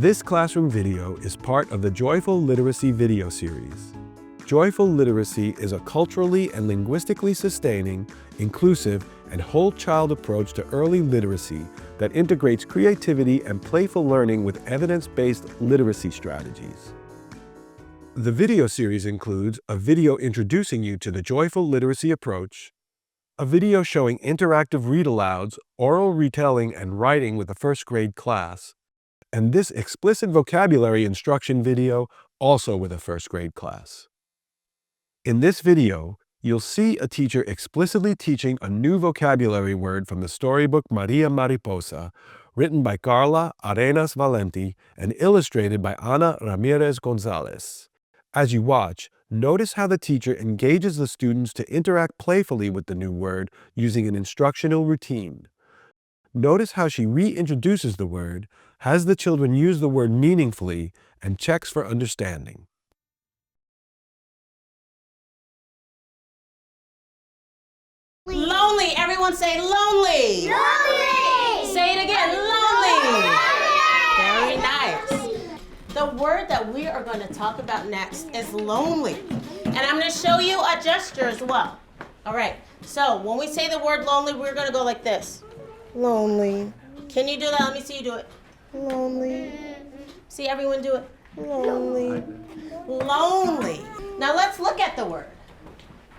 This classroom video is part of the Joyful Literacy video series. Joyful Literacy is a culturally and linguistically sustaining, inclusive, and whole child approach to early literacy that integrates creativity and playful learning with evidence-based literacy strategies. The video series includes a video introducing you to the Joyful Literacy approach, a video showing interactive read-alouds, oral retelling, and writing with a first grade class, and this explicit vocabulary instruction video also with a first grade class. In this video, you'll see a teacher explicitly teaching a new vocabulary word from the storybook María Mariposa, written by Carla Arenas Valenti and illustrated by Ana Ramirez Gonzalez. As you watch, notice how the teacher engages the students to interact playfully with the new word using an instructional routine. Notice how she reintroduces the word, has the children use the word meaningfully, and checks for understanding. Lonely. Everyone say lonely. Lonely. Say it again. Lonely. Very nice. The word that we are going to talk about next is lonely. And I'm going to show you a gesture as well. All right. So when we say the word lonely, we're going to go like this. Lonely. Can you do that? Let me see you do it. Lonely. See everyone do it. Lonely. Lonely. Now let's look at the word.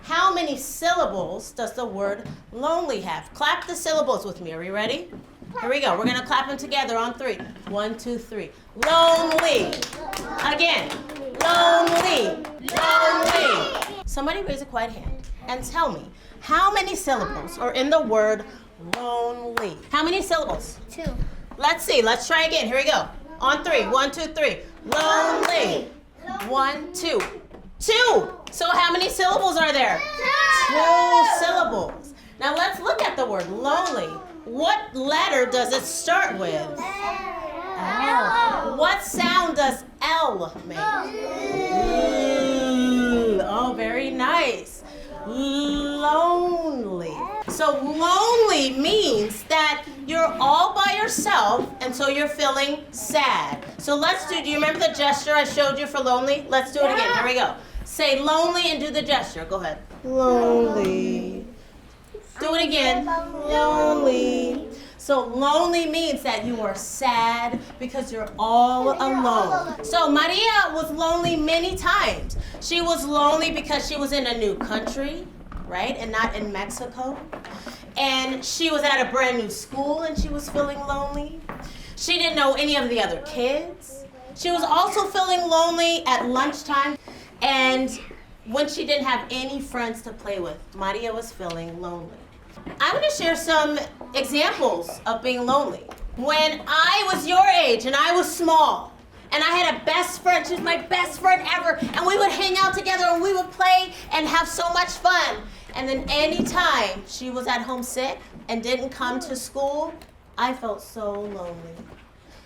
How many syllables does the word lonely have? Clap the syllables with me. Are you ready? Here we go. We're going to clap them together on 3. 1, 2, 3. Lonely. Again. Lonely. Lonely. Somebody raise a quiet hand and tell me, how many syllables are in the word lonely? How many syllables? 2. Let's see. Let's try again. Here we go. On 3. 1, 2, 3. Lonely. 1, 2. 2. So how many syllables are there? 2 syllables. Now let's look at the word lonely. What letter does it start with? L. What sound does L make? Oh, very nice. Lonely. So lonely means that you're all by yourself, and so you're feeling sad. So do you remember the gesture I showed you for lonely? Let's do it again. Here we go. Say lonely and do the gesture. Go ahead. Lonely. Do it again. Lonely. So lonely means that you are sad because you're all alone. So Maria was lonely many times. She was lonely because she was in a new country, right? And not in Mexico. And she was at a brand new school and she was feeling lonely. She didn't know any of the other kids. She was also feeling lonely at lunchtime. And when she didn't have any friends to play with, Maria was feeling lonely. I'm going to share some examples of being lonely. When I was your age and I was small, and I had a best friend, she was my best friend ever, and we would hang out together and we would play and have so much fun. And then anytime she was at home sick and didn't come to school, I felt so lonely.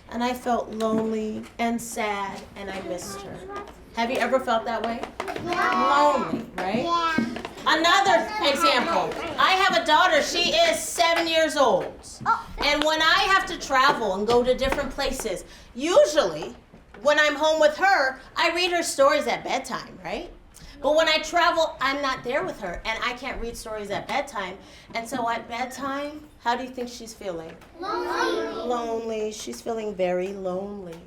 And I felt lonely and sad and I missed her. Have you ever felt that way? Yeah. Lonely, right? Yeah. Another example. I have a daughter. She is 7 years old. And when I have to travel and go to different places, usually when I'm home with her, I read her stories at bedtime, right? But when I travel, I'm not there with her, and I can't read stories at bedtime. And so at bedtime, how do you think she's feeling? Lonely. Lonely. She's feeling very lonely.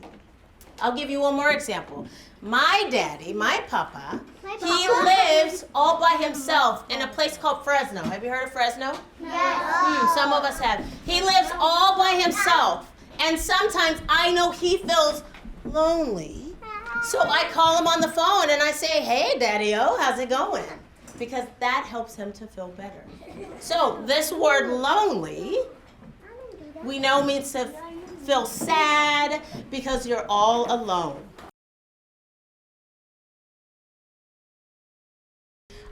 I'll give you one more example. My daddy, my papa, he lives all by himself in a place called Fresno. Have you heard of Fresno? Yes. Some of us have. He lives all by himself. And sometimes I know he feels lonely. So I call him on the phone and I say, hey, Daddy-O, how's it going? Because that helps him to feel better. So this word lonely, we know means to feel sad because you're all alone.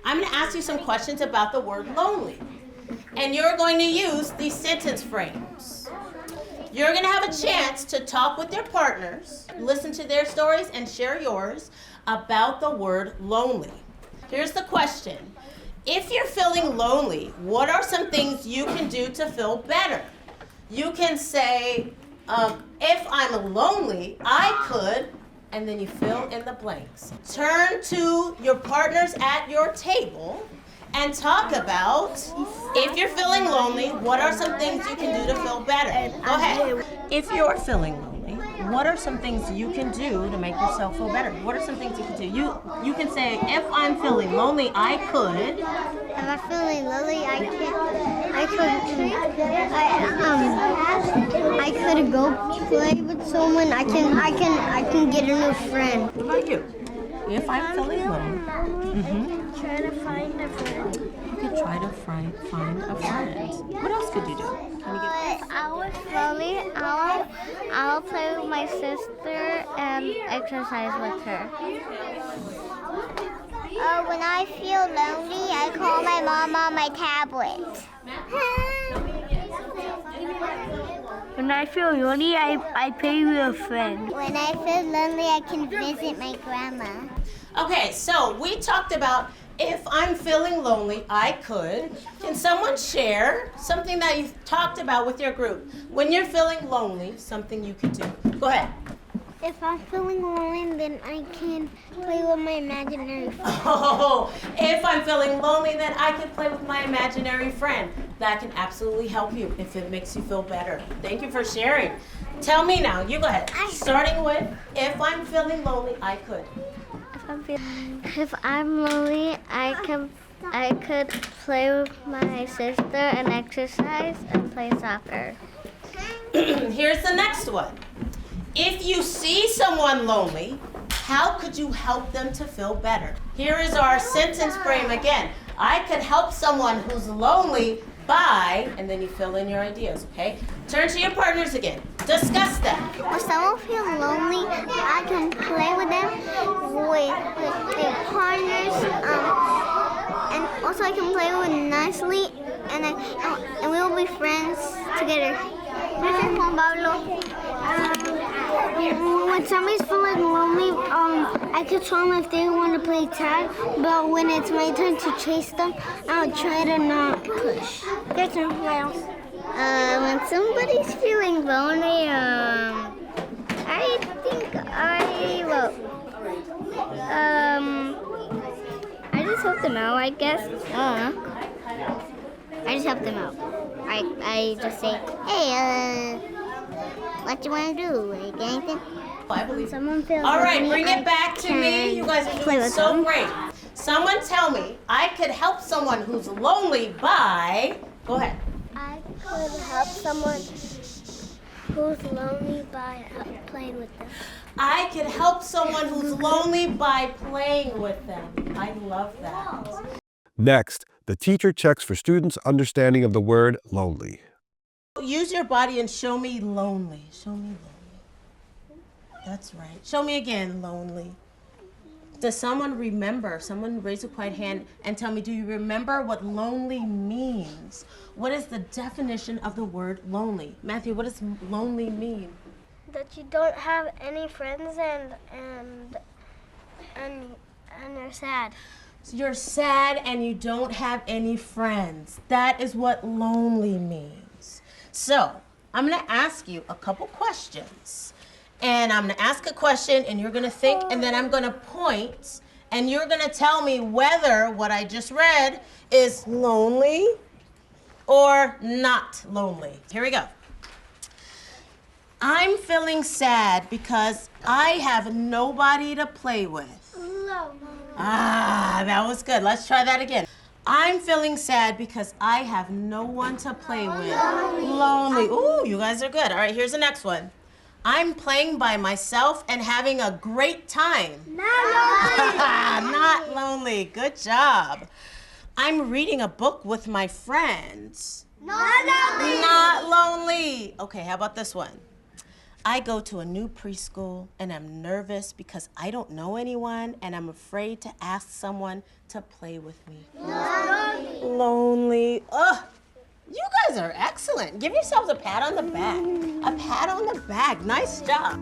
I'm going to ask you some questions about the word lonely. And you're going to use these sentence frames. You're going to have a chance to talk with your partners, listen to their stories, and share yours about the word lonely. Here's the question. If you're feeling lonely, what are some things you can do to feel better? You can say, If I'm lonely, I could, and then you fill in the blanks. Turn to your partners at your table and talk about, if you're feeling lonely, what are some things you can do to feel better? Go ahead. If you're feeling lonely, what are some things you can do to make yourself feel better? What are some things you can do? You can say, if I'm feeling lonely, I could. If I'm feeling lonely, I could go play with someone. I can get a new friend. What about you? If I'm feeling lonely, Try to find a friend. you could try to find a friend. What else could you do? Can you get If I was lonely, I'll play with my sister and exercise with her. When I feel lonely, I call my mom on my tablet. When I feel lonely, I play with a friend. When I feel lonely, I can visit my grandma. Okay, so we talked about if I'm feeling lonely, I could. Can someone share something that you've talked about with your group? When you're feeling lonely, something you could do. Go ahead. If I'm feeling lonely, then I can play with my imaginary friend. Oh, if I'm feeling lonely, then I could play with my imaginary friend. That can absolutely help you if it makes you feel better. Thank you for sharing. Tell me now, you go ahead. Starting with, if I'm feeling lonely, I could. If I'm lonely, I could play with my sister and exercise and play soccer. Here's the next one. If you see someone lonely, how could you help them to feel better? Here is our sentence frame again. I could help someone who's lonely by, and then you fill in your ideas, okay? Turn to your partners again. Discuss them. When someone feels lonely, I can play with them with their partners, and also I can play with them nicely, and we will be friends together. This is Juan Pablo. When somebody's feeling lonely, I could tell them if they want to play tag, but when it's my turn to chase them, I'll try to not push. Your turn, Miles. When somebody's feeling lonely, I think I just help them out, I guess. I just help them out. I just say, hey, what do you want to do? Like anything? I believe. Someone feels All right, lonely, bring it back to me. You guys are play doing with so them. great. Someone tell me, I could help someone who's lonely by, go ahead. I could help someone who's lonely by playing with them. I could help someone who's lonely by playing with them. I love that. Next, the teacher checks for students' understanding of the word lonely. Use your body and show me lonely. Show me lonely. That's right. Show me again, lonely. Does someone remember? Someone raise a quiet hand and tell me, do you remember what lonely means? What is the definition of the word lonely? Matthew, what does lonely mean? That you don't have any friends and you're sad. So you're sad and you don't have any friends. That is what lonely means. So I'm going to ask you a couple questions. And I'm going to ask a question and you're going to think, and then I'm going to point, and you're going to tell me whether what I just read is lonely or not lonely. Here we go. I'm feeling sad because I have nobody to play with. Ah, that was good. Let's try that again. I'm feeling sad because I have no one to play with. Lonely. Ooh, you guys are good. All right, here's the next one. I'm playing by myself and having a great time. Not lonely. Not lonely. Good job. I'm reading a book with my friends. Not lonely. Not lonely. Okay, how about this one? I go to a new preschool and I'm nervous because I don't know anyone and I'm afraid to ask someone to play with me. Lonely. Lonely. Ugh. You guys are excellent. Give yourselves a pat on the back. A pat on the back. Nice job.